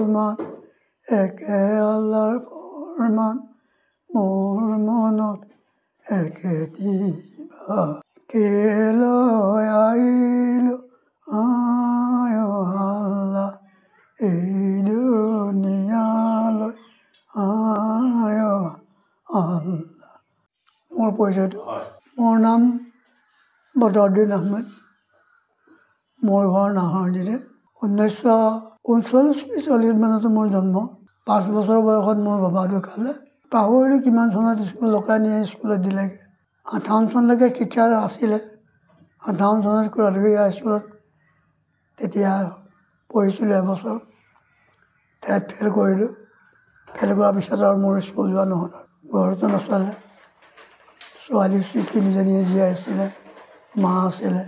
মুছলমান একে আল্লাৰ ফৰমান মোৰ মনত একেটি ভাৱ কেলৈ আহিলো আয় আল্লাহ এই দুনিয়ালৈ আয় আল্লাহ। মোৰ পৰিচয়টো মোৰ নাম বদৰুদ্দিন আহমেদ। মোৰ ঘৰ নাহৰদিৰে। 1939-40 মানতে মোৰ জন্ম। 5 বছৰ বয়সত মোৰ বাবা ঢুকালে। পাহৰিলোঁ কিমান চনত স্কুল লগাই নিয়ে স্কুলত দিলেগৈ। 58 চনলৈকে শিক্ষা আছিলে। 58 চনত কুৰালগুৰি হাইস্কুলত তেতিয়া পঢ়িছিলোঁ এবছৰ। তাত ফেইল কৰিলোঁ। ফেইল কৰাৰ পিছত আৰু মোৰ স্কুল যোৱা নহ'ল। ঘৰতো নচলে। ছোৱালী 3জনীয়ে জীয়াই আছিলে, মা আছিলে।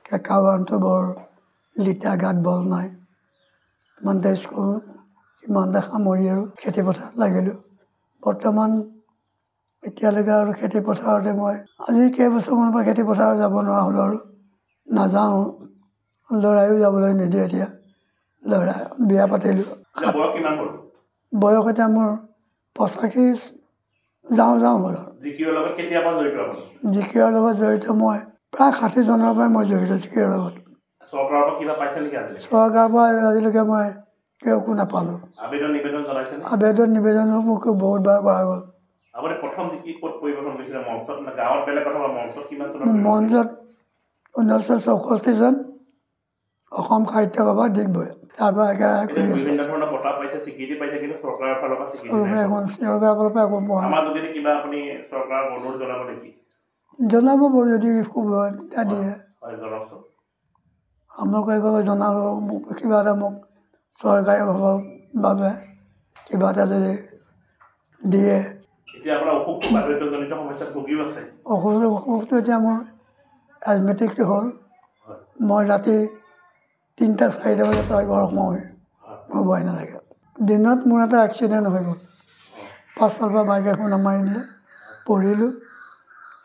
কেঁকাবাৰটো বৰ লিটা গাত বল নাই। ইমানতে স্কুল ইমানতে সামৰি আৰু খেতি পথাৰত লাগিলোঁ। বৰ্তমান এতিয়ালৈকে আৰু খেতি পথাৰতে মই আজি কেইবছৰমানৰ পৰা খেতি পথাৰত যাব নোৱাৰা হ'লোঁ আৰু নাযাওঁ। ল'ৰায়ো যাবলৈ নিদিয়ে এতিয়া। ল'ৰা বিয়া পাতিলোঁ। বয়স এতিয়া মোৰ 85 যাওঁ হ'ল আৰু। জিকিৰৰ লগত জড়িত মই প্ৰায় 60 চনৰ পৰাই মই জড়িত জিকিৰৰ লগত। চৰকাৰৰ পৰা আজিলৈকে মই একো নাপালোঁ। আবেদন নিবেদনো মোক বহুতবাৰ কৰা গ'ল। মঞ্চত 1964 চন অসম সাহিত্য সভা ডিগবৈ। তাৰপৰা চৰকাৰৰ ফালৰ পৰা একো পোৱা নাই। জনাব বাৰু যদি সুবিধা দিয়ে। আপোনালোকে জনাব কিবা এটা মোক চৰকাৰী ভাবৰ বাবে কিবা এটা যদি দিয়ে। অসুখটো এতিয়া মোৰ এজমেটিকটো হ'ল। মই ৰাতি 3-4টা বজাত ঘৰ সোমাওঁহি। মোৰ ভয় নালাগে। দিনত মোৰ এটা এক্সিডেণ্ট হৈ গ'ল। পাছফালৰ পৰা বাইক এখন মাৰি দিলে। পৰিলোঁ।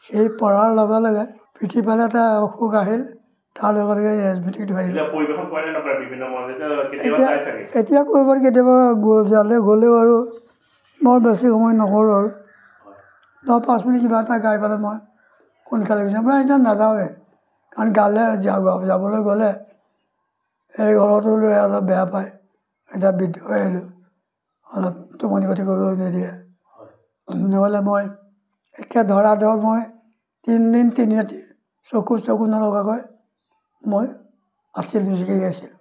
সেই পৰাৰ লগে লগে পিঠিফালে এটা অসুখ আহিল। তাৰ লগে লগে এজমেটিকটো আহিল। এতিয়া ক'ৰবাত কেতিয়াবা গ'লেও আৰু মই বেছি সময় নকৰোঁ আৰু 10-5 মিনিট কিবা এটা গাই পেলাই মই সোনকালে গুচি যাওঁ। এতিয়া নাযাওঁৱে, কাৰণ গালে যাবলৈ গ'লে এই ঘৰতো লৈ অলপ বেয়া পায়। এতিয়া বৃদ্ধ হৈ আহিলোঁ, অলপ টোপনি ক্ষতি কৰিবলৈ নিদিয়ে। নহ'লে মই একে ধৰাধৰ মই 3 দিন 3 ৰাতি চকু নলগাকৈ মই জিকিৰি গাইছিলোঁ।